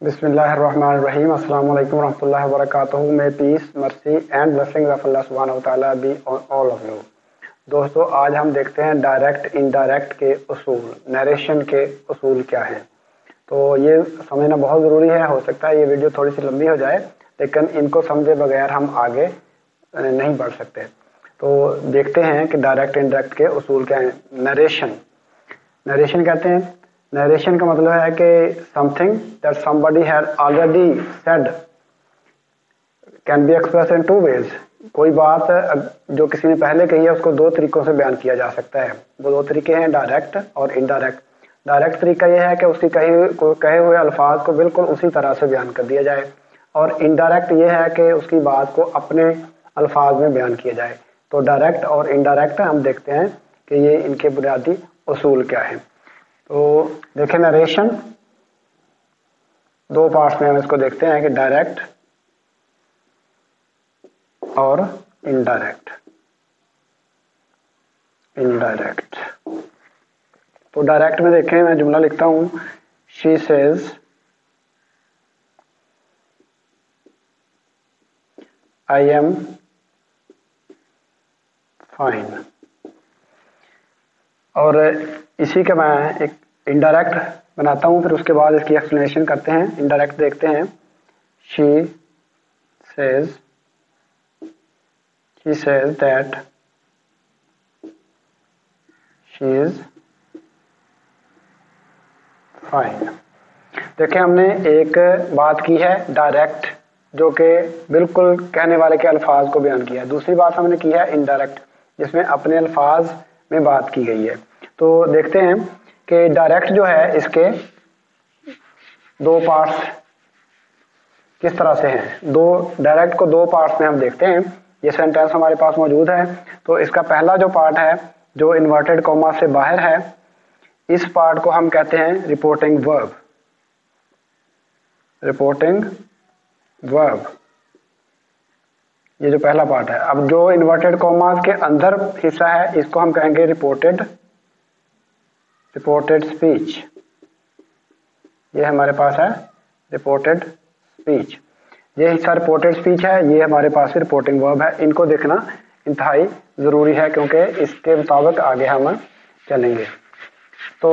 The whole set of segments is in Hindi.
बिस्मिल्लाहिर्रहमानिर्रहीम अस्सलाम वालेकुम रहमतुल्लाहि व बरकातहू। May peace mercy and blessing of Allah सुब्हानहू व तआला be on all of you. दोस्तों, आज हम देखते हैं डायरेक्ट इनडायरेक्ट के उसूल, नरेशन के उसूल क्या हैं। तो ये समझना बहुत ज़रूरी है। हो सकता है ये वीडियो थोड़ी सी लंबी हो जाए, लेकिन इनको समझे बगैर हम आगे नहीं बढ़ सकते। तो देखते हैं कि डायरेक्ट इनडायरेक्ट के उसूल क्या हैं। नरेशन नरेशन कहते हैं, नरेशन का मतलब है कि something that somebody had already said can be express in two ways. कोई बात जो किसी ने पहले कही है उसको दो तरीकों से बयान किया जा सकता है। वो दो तरीके हैं, डायरेक्ट और इनडायरेक्ट। डायरेक्ट तरीका यह है कि उसकी कहे हुए अल्फाज को बिल्कुल उसी तरह से बयान कर दिया जाए, और इनडायरेक्ट ये है कि उसकी बात को अपने अल्फाज में बयान किया जाए। तो डायरेक्ट और इनडायरेक्ट हम देखते हैं कि ये इनके बुनियादी उसूल क्या है। तो देखें, नरेशन दो पार्ट्स में हम इसको देखते हैं कि डायरेक्ट और इनडायरेक्ट। इनडायरेक्ट तो डायरेक्ट में देखें, मैं जुमला लिखता हूं, she says I am fine. और इसी का मैं एक इनडायरेक्ट बनाता हूं, फिर उसके बाद इसकी एक्सप्लेनेशन करते हैं। इनडायरेक्ट देखते हैं, she says that she is fine. देखें, हमने एक बात की है डायरेक्ट, जो कि बिल्कुल कहने वाले के अल्फाज को बयान किया है। दूसरी बात हमने की है इनडायरेक्ट, जिसमें अपने अल्फाज में बात की गई है। तो देखते हैं कि डायरेक्ट जो है इसके दो पार्ट्स किस तरह से हैं। दो डायरेक्ट को दो पार्ट्स में हम देखते हैं। ये सेंटेंस हमारे पास मौजूद है। तो इसका पहला जो पार्ट है, जो इन्वर्टेड कॉमा से बाहर है, इस पार्ट को हम कहते हैं रिपोर्टिंग वर्ब। रिपोर्टिंग वर्ब, ये जो पहला पार्ट है। अब जो इन्वर्टेड कॉमास के अंदर हिस्सा है, इसको हम कहेंगे रिपोर्टेड स्पीच। ये हमारे पास है रिपोर्टेड स्पीच। ये हिस्सा रिपोर्टेड स्पीच है, ये हमारे पास रिपोर्टिंग वर्ब है। इनको देखना इंतहाई ज़रूरी है, क्योंकि इसके मुताबिक आगे हम चलेंगे। तो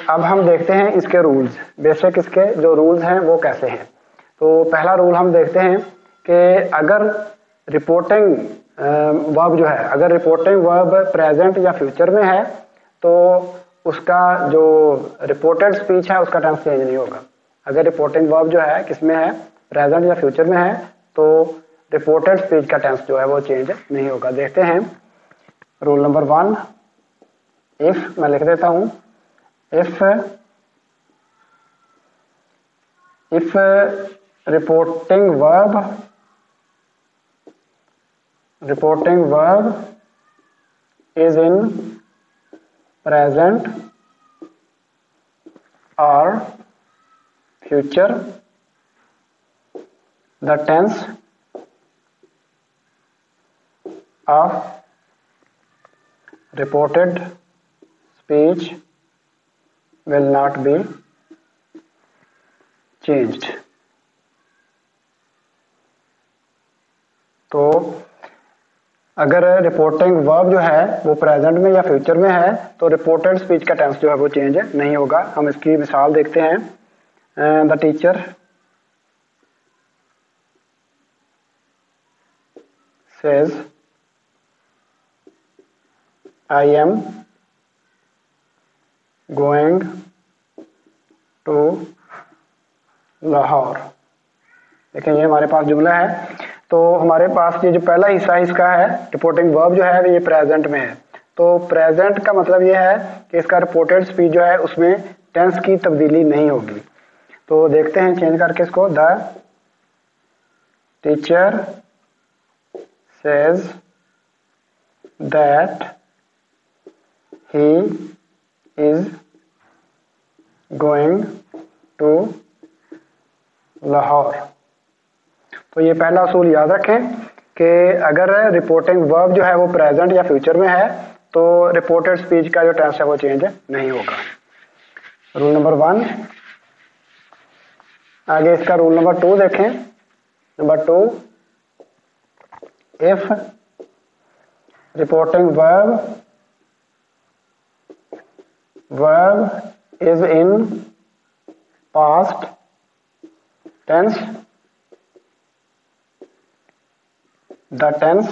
अब हम देखते हैं इसके रूल्स, बेसिक इसके जो रूल्स हैं वो कैसे हैं। तो पहला रूल हम देखते हैं कि अगर रिपोर्टिंग वर्ब जो है, अगर रिपोर्टिंग वर्ब प्रेजेंट या फ्यूचर में है, तो उसका जो रिपोर्टेड स्पीच है उसका टेंस चेंज नहीं होगा। अगर रिपोर्टिंग वर्ब जो है किसमें है, प्रेजेंट या फ्यूचर में है, तो रिपोर्टेड स्पीच का टेंस जो है वो चेंज नहीं होगा। देखते हैं रूल नंबर 1। इफ, मैं लिख देता हूं, if reporting verb is in present or future, the tense of reported speech will not be changed। तो अगर रिपोर्टिंग वर्ब जो है वो प्रेजेंट में या फ्यूचर में है, तो रिपोर्टेड स्पीच का टेंस जो है वो चेंज नहीं होगा। हम इसकी मिसाल देखते हैं। The teacher says I am going to Lahore. देखिए, ये हमारे पास जुमला है। तो हमारे पास ये जो पहला हिस्सा इसका है, रिपोर्टिंग वर्ब जो है ये प्रेजेंट में है। तो प्रेजेंट का मतलब ये है कि इसका रिपोर्टेड स्पीच जो है उसमें टेंस की तब्दीली नहीं होगी। तो देखते हैं चेंज करके इसको। The teacher says that he is going to Lahore. तो ये पहला असूल याद रखें कि अगर रिपोर्टिंग वर्ब जो है वो प्रेजेंट या फ्यूचर में है, तो रिपोर्टेड स्पीच का जो टेंस है वो चेंज नहीं होगा। रूल नंबर 1, आगे इसका रूल नंबर 2 देखें। Number 2, if reporting verb is in past tense, the tense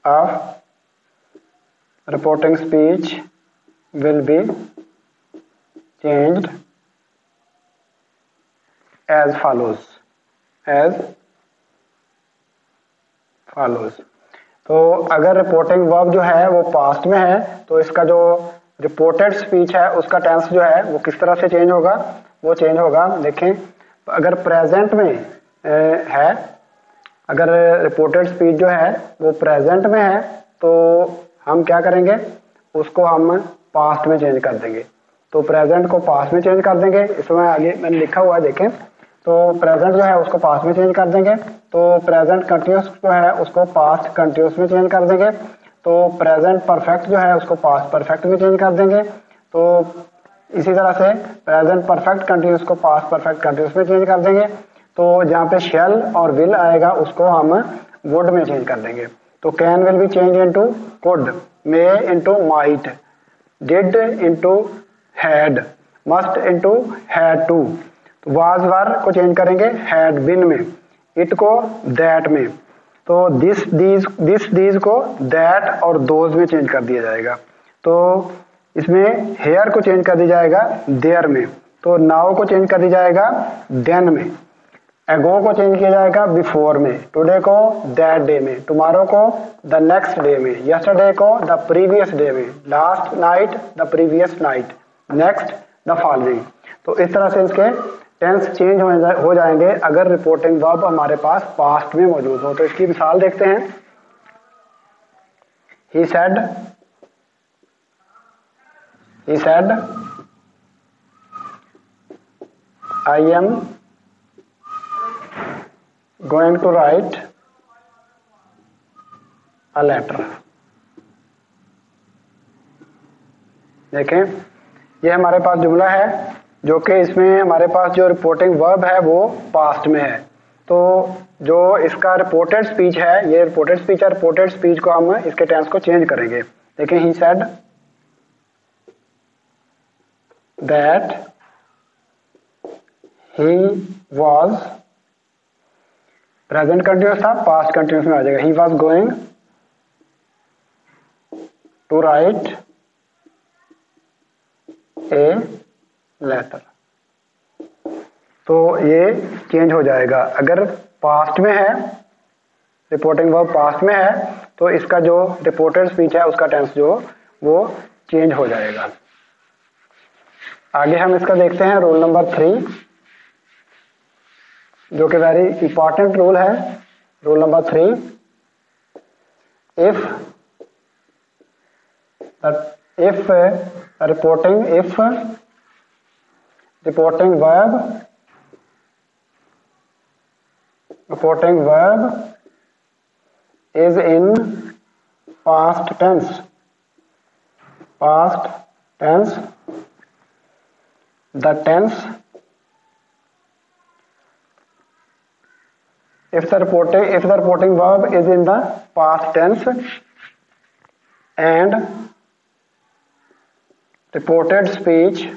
of reporting speech will be changed as follows। तो अगर रिपोर्टिंग वर्ब जो है वो पास्ट में है तो इसका जो रिपोर्टेड स्पीच है उसका टेंस जो है वो किस तरह से चेंज होगा, वो चेंज होगा। देखें, अगर प्रेजेंट में है, अगर रिपोर्टेड स्पीच जो है वो प्रेजेंट में है तो हम क्या करेंगे, उसको हम पास्ट में चेंज कर देंगे। तो प्रेजेंट को पास्ट में चेंज कर देंगे। इसमें आगे मैंने लिखा हुआ है, देखें, तो प्रेजेंट जो है उसको पास्ट में चेंज कर देंगे। तो प्रेजेंट कंटिन्यूस जो है उसको पास्ट कंटिन्यूस में चेंज कर देंगे। तो प्रेजेंट परफेक्ट जो है उसको पास्ट परफेक्ट में चेंज कर देंगे। तो इसी तरह से प्रेजेंट परफेक्ट कंटिन्यूस को पास्ट परफेक्ट कंटिन्यूस में चेंज कर देंगे। तो जहाँ पे शेल और विल आएगा उसको हम वुड में चेंज कर देंगे। तो can will be change into could, may into might, did into had, must into had to. Was were को चेंज करेंगे हैड बिन में, इट को दैट में। तो दिस दीज को दैट और दोज में चेंज कर दिया जाएगा। तो इसमें हेयर को चेंज कर दिया जाएगा देयर में। तो नाउ को चेंज कर दिया जाएगा देन में। एगो को चेंज किया जाएगा बिफोर में। टुडे को दैट डे में। टुमारो को द नेक्स्ट डे में। यस्टरडे को द प्रीवियस डे में। Last night the previous night. Next the following. तो इस तरह से इसके टेंस चेंज हो जाएंगे अगर रिपोर्टिंग वर्ब हमारे पास पास्ट में मौजूद हो। तो इसकी मिसाल देखते हैं। He said I am going to write a letter. देखें, ये हमारे पास जुमला है जो कि इसमें हमारे पास जो रिपोर्टिंग वर्ब है वो पास्ट में है। तो जो इसका रिपोर्टेड स्पीच है, ये रिपोर्टेड स्पीच है, रिपोर्टेड स्पीच को हम इसके टेंस को चेंज करेंगे। देखिए, he said that he was, present continuous था, पास्ट कंटिन्यूस में आ जाएगा। He was going to write a letter. तो ये चेंज हो जाएगा। अगर पास्ट में है, रिपोर्टिंग वर्ब पास्ट में है, तो इसका जो रिपोर्टेड स्पीच है उसका टेंस जो वो चेंज हो जाएगा। आगे हम इसका देखते हैं रूल नंबर 3, जो कि वेरी इंपॉर्टेंट रूल है। Rule number 3, if reporting verb is in past tense, the tense, if the reporting verb is in the past tense and reported speech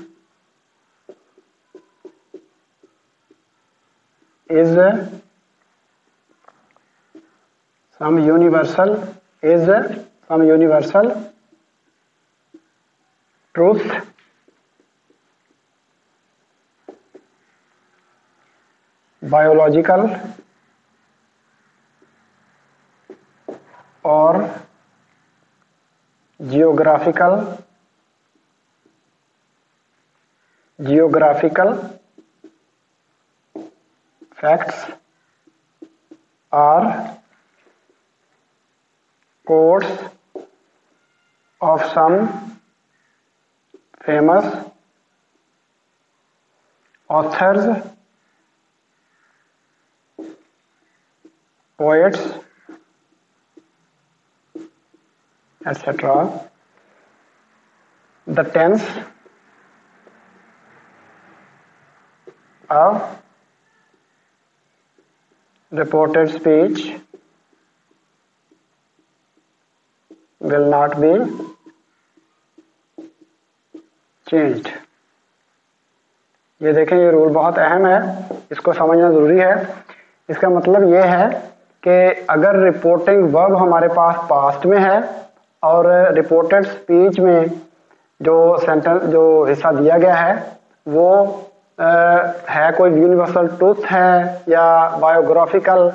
is some universal truth, biological और geographical facts are quotes of some famous authors, poets, etc. The tense of reported speech will not be changed। ये देखें, ये रूल बहुत अहम है, इसको समझना जरूरी है। इसका मतलब ये है कि अगर रिपोर्टिंग वर्ब हमारे पास पास्ट में है और रिपोर्टेड स्पीच में जो सेंटेंस, जो हिस्सा दिया गया है वो है कोई यूनिवर्सल ट्रूथ है या बायोग्राफिकल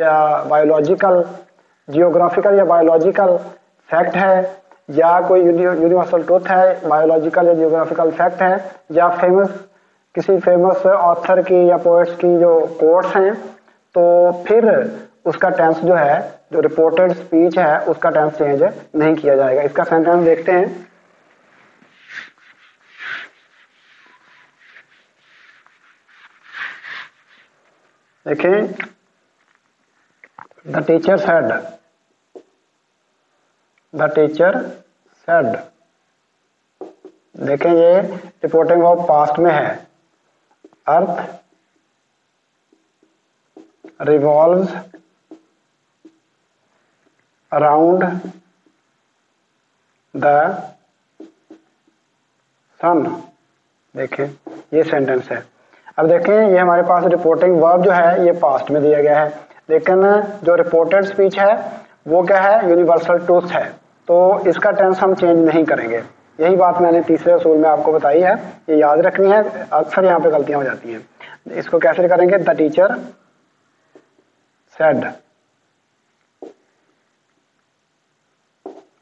या बायोलॉजिकल, जियोग्राफिकल या बायोलॉजिकल फैक्ट है, या कोई यूनिवर्सल ट्रूथ है, बायोलॉजिकल या जियोग्राफिकल फैक्ट है, या किसी फेमस ऑथर की या पोएट्स की जो कोट्स हैं, तो फिर उसका टेंस जो है, जो रिपोर्टेड स्पीच है उसका टेंस चेंज नहीं किया जाएगा। इसका सेंटेंस देखते हैं। देखें, the teacher said, the teacher said. देखें, ये रिपोर्टिंग वर्ब पास्ट में है। अर्थ रिवॉल्व्स अराउंड द सन। देखें, ये सेंटेंस है। अब देखें, ये हमारे पास रिपोर्टिंग वर्ब जो है ये पास्ट में दिया गया है, लेकिन जो रिपोर्टेड स्पीच है वो क्या है, यूनिवर्सल ट्रूथ है, तो इसका टेंस हम चेंज नहीं करेंगे। यही बात मैंने तीसरे असूल में आपको बताई है, ये याद रखनी है, अक्सर यहाँ पे गलतियां हो जाती हैं। इसको कैसे करेंगे, the teacher said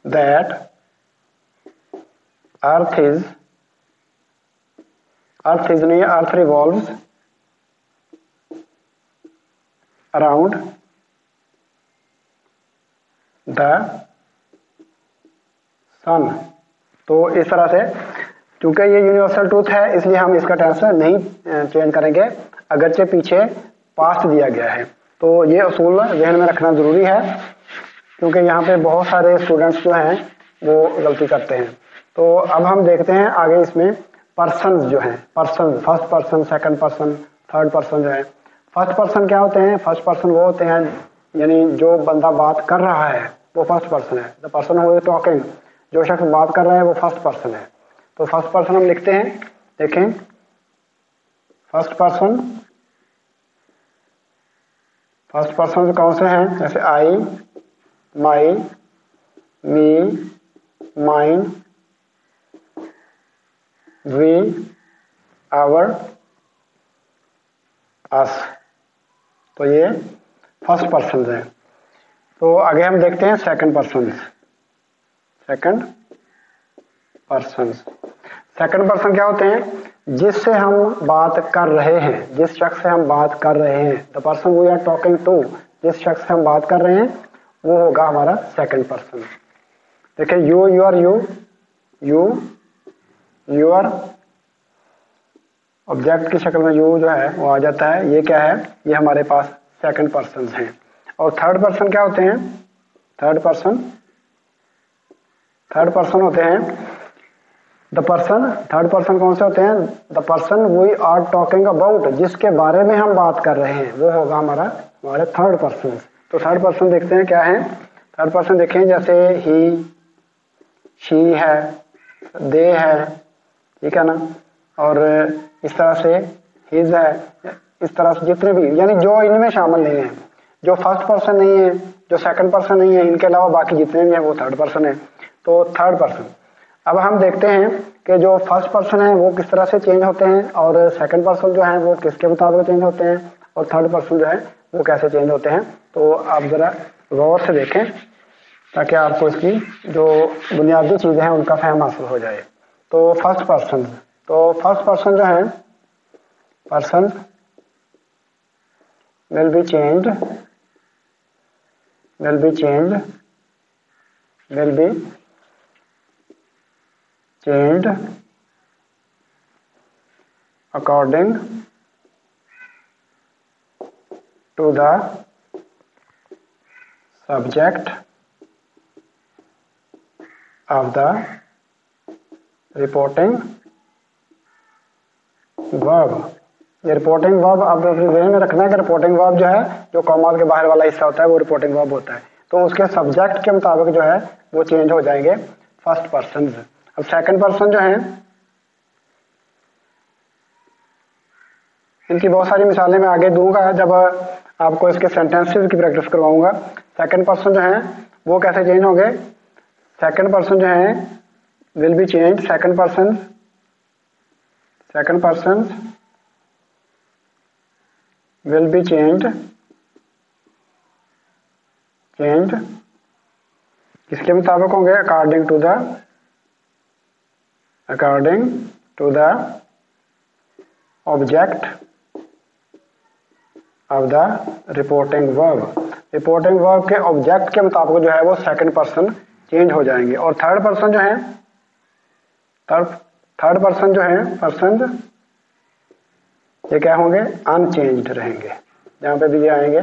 that earth नहीं, अर्थ रिवॉल्व्स अराउंड द सन। तो इस तरह से, क्योंकि ये यूनिवर्सल ट्रूथ है इसलिए हम इसका टेंस नहीं चेंज करेंगे, अगरचे पीछे पास्ट दिया गया है। तो ये असूल ध्यान में रखना जरूरी है, क्योंकि यहाँ पे बहुत सारे स्टूडेंट्स जो हैं वो गलती करते हैं। तो अब हम देखते हैं आगे, इसमें पर्सन जो हैं, person, first person, second person, third person जो है। फर्स्ट पर्सन क्या होते हैं, फर्स्ट पर्सन वो होते हैं, यानी जो बंदा बात कर रहा है वो फर्स्ट पर्सन है। The person who is talking, जो शख्स बात कर रहा है वो फर्स्ट पर्सन है। तो फर्स्ट पर्सन हम लिखते हैं। देखें, फर्स्ट पर्सन कौन से हैं, जैसे आई, माई, मी, माइन, वी, आवर, अस। तो ये फर्स्ट पर्सन है। तो आगे हम देखते हैं सेकंड पर्सन। सेकंड पर्सन क्या होते हैं, जिससे हम बात कर रहे हैं, जिस शख्स से हम बात कर रहे हैं। The person we are talking to, जिस शख्स से हम बात कर रहे हैं वो होगा हमारा सेकंड पर्सन। देखिए, यू, यूर, यूर ऑब्जेक्ट की शक्ल में यू जो है वो आ जाता है। ये क्या है, ये हमारे पास सेकंड पर्सन हैं। और थर्ड पर्सन क्या होते हैं, थर्ड पर्सन होते हैं थर्ड पर्सन कौन से होते हैं, the person we are talking about, जिसके बारे में हम बात कर रहे हैं वो होगा हमारे थर्ड पर्सन। तो थर्ड पर्सन देखते हैं क्या है। थर्ड पर्सन देखें, जैसे ही, शी है, दे है, ठीक है ना, और इस तरह से हिज है, इस तरह से जितने भी, यानी जो इनमें शामिल नहीं है, जो फर्स्ट पर्सन नहीं है, जो सेकंड पर्सन नहीं है, इनके अलावा बाकी जितने भी हैं वो थर्ड पर्सन है। तो थर्ड पर्सन। अब हम देखते हैं कि जो फर्स्ट पर्सन है वो किस तरह से चेंज होते हैं, और सेकंड पर्सन जो है वो किसके मुताबिक चेंज होते हैं, और थर्ड पर्सन जो है वो कैसे चेंज होते हैं। तो आप ज़रा गौर से देखें ताकि आपको इसकी जो बुनियादी चीज़ें हैं उनका फहम हासिल हो जाए। तो फर्स्ट पर्सन जो है, person will be changed according to the subject of the reporting verb. ये रिपोर्टिंग वर्ब आप अपने ध्यान में रखना है कि रिपोर्टिंग वर्ब जो है, जो कॉमास के बाहर वाला हिस्सा होता है वो रिपोर्टिंग वर्ब होता है। तो उसके सब्जेक्ट के मुताबिक जो है वो चेंज हो जाएंगे फर्स्ट पर्सन। अब सेकंड पर्सन जो है, इनकी बहुत सारी मिसालें मैं आगे दूंगा जब आपको इसके सेंटेंसेस की प्रैक्टिस करवाऊंगा। सेकंड पर्सन जो है वो कैसे चेंज होंगे? सेकंड पर्सन जो है will be change, second person will be changed किसके मुताबिक होंगे? According to the object of the reporting verb. Reporting verb के ऑब्जेक्ट के मुताबिक जो है वो सेकंड पर्सन चेंज हो जाएंगे। और थर्ड पर्सन जो है, थर्ड पर्सन जो है पर्सन, ये क्या होंगे? अनचेंज्ड रहेंगे। जहाँ पे भी ये आएंगे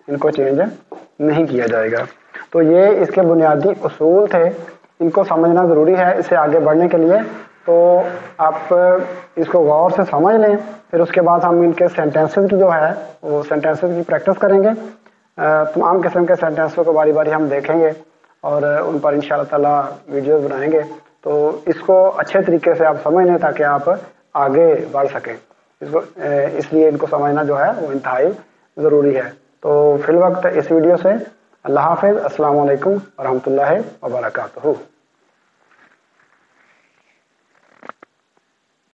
इनको चेंज नहीं किया जाएगा। तो ये इसके बुनियादी उसूल थे, इनको समझना ज़रूरी है इसे आगे बढ़ने के लिए। तो आप इसको गौर से समझ लें, फिर उसके बाद हम इनके सेंटेंसेस की जो है वो सेंटेंसेस की प्रैक्टिस करेंगे। तमाम किस्म के सेंटेंसों को बारी बारी हम देखेंगे और उन पर इंशाअल्लाह ताला वीडियोस बनाएंगे। तो इसको अच्छे तरीके से आप समझ लें ताकि आप आगे बढ़ सकें। इसलिए इनको समझना जो है वो इंतहाई ज़रूरी है। तो फिल वक्त इस वीडियो से अल्लाह हाफ़िज़, अस्सलाम वालेकुम व रहमतुल्लाहि व बरकातुहू।